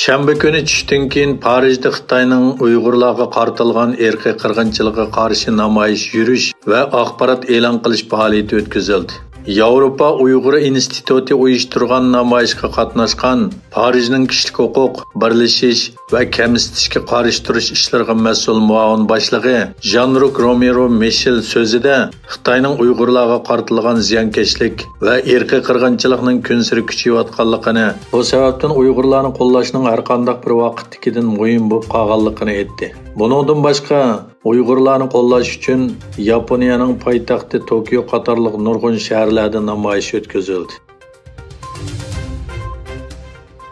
Şənbə günü düşdən keyin Parijdə Xitayning Uyg'urlarga qartilgan irqiy qirg'inchilikqa qarshi namoyish yurish va axborot e'lon qilish faoliyati o'tkazildi. Yevropa Uyg'ur instituti uyushtirgan namoyishga qatnashgan Parijning kishilik huquq, birlashish va kamsitishga qarshi turish ishlariga mas'ul muavin boshlig'i Jean-Luc Romero Michel so'zida Xitoyning Uyg'urlarga qartilgan ziyonkashlik va irqiy qirg'inchilikning kunsiri kuchayayotganligini, bu sababdan Uyg'urlarni qo'llashning har qanday bir vaqtdagidan muhim bo'lib qolganligini aytdi. Buningdan boshqa Uyg'urlarni qo'llash uchun Yaponiyaning poytaxti Tokio qatorliq nurg'un shaharlarda namoyish o'tkazildi.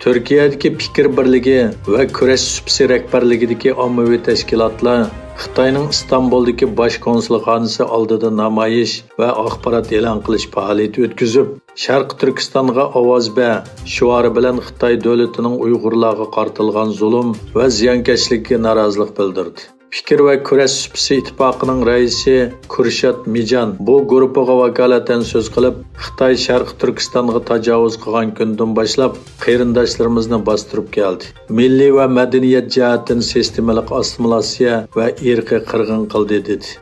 Turkiyadagi fikr birligi va kurash supsi rahbarligidagi ommaviy tashkilotlar Xitoyning Istanbuldagi bosh konsulxonasi oldida namoyish va axborot e'lon qilish faoliyati o'tkazib, Sharq Turkistonga ovoz ber shiori bilan Xitoy davlatining Uyg'urlarga qartilgan zulm va ziyonkashlikka norozilik bildirdi. Fikr va kurash supsi ittifoqining raisi Kurshad Mijan bu guruhiga vakolatan so'z qilib, Xitoy Sharq Turkistonga tajovuz qilgan kundan boshlab qarindoshlarimizni bostirib keldi. Milliy va madaniyat jihatdan sistemalik assimilyatsiya va irqiy qirg'in qildi dedi.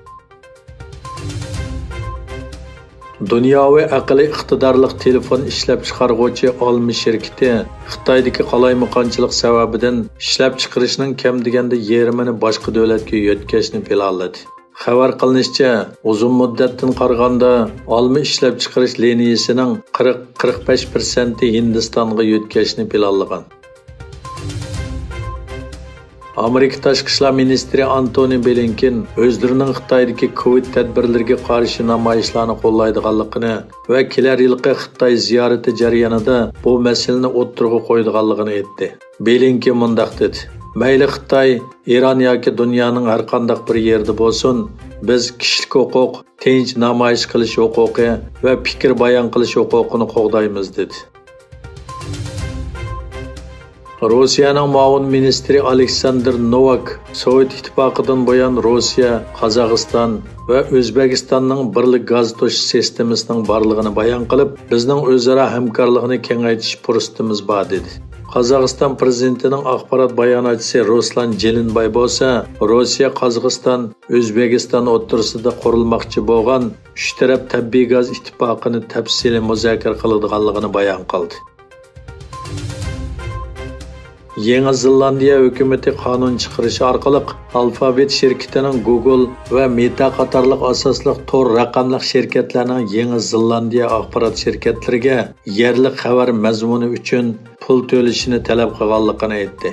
Dunyoviy aqliy iqtidorliq telefon ishlab chiqaruvchi Olmi shirkati Xitoydagi qalaymaqonchilik sababidan ishlab chiqarishning kam deganda yarmini boshqa davlatga yo'tkazishni planladi. Xabar qilinishicha, uzun muddatdan qaraganda Olmi ishlab chiqarish liniyasining 40-45% Hindistonga yo'tkazishni planlagan. Amerika Tashqi ishlar ministri Antony Blinken o'zlarining Xitoydagi Covid tadbirlariga qarshi namoyishlarni qo'llaydiganligini va kelar yilgi Xitoy ziyorati jarayonida bu masalani o'ttirg'a qo'ydiganligini aytdi. Blinken mundaq dedi: "Mayli Xitoy, Eron yoki dunyoning har qanday bir yerida bo'lsin, biz kishilik huquq, tinch namoyish qilish huquqi va fikr bayon qilish huquqini qo'g'daymiz" dedi. Rossiyaning muavin ministri Aleksandr Novak Sovet ittifoqidan buyon Rossiya, Qozog'iston va O'zbekistonning birlik gaz to'sh sistemasining borlig'ini bayon qilib, bizning o'zaro hamkorlikni kengaytirish fursatimiz bor dedi. Qozog'iston prezidentining axborot bayonotchisi Ruslan Jelinbay bo'lsa, Rossiya, Qozog'iston, O'zbekiston o'rtasida qurilmoqchi bo'lgan 3 taraf tabiiy gaz ittifoqini tafsiliy muzokara qiladiganligini bayon qildi. Yangi Zelandiya hukumati qonun chiqarishi orqali Alphabet shirkatining Google va Meta qatorliq asosli tor raqamli shirkatlarning Yangi Zelandiya axborot shirkatlariga yerli xabar mazmuni uchun pul to'lashini talab qilganligini aytdi.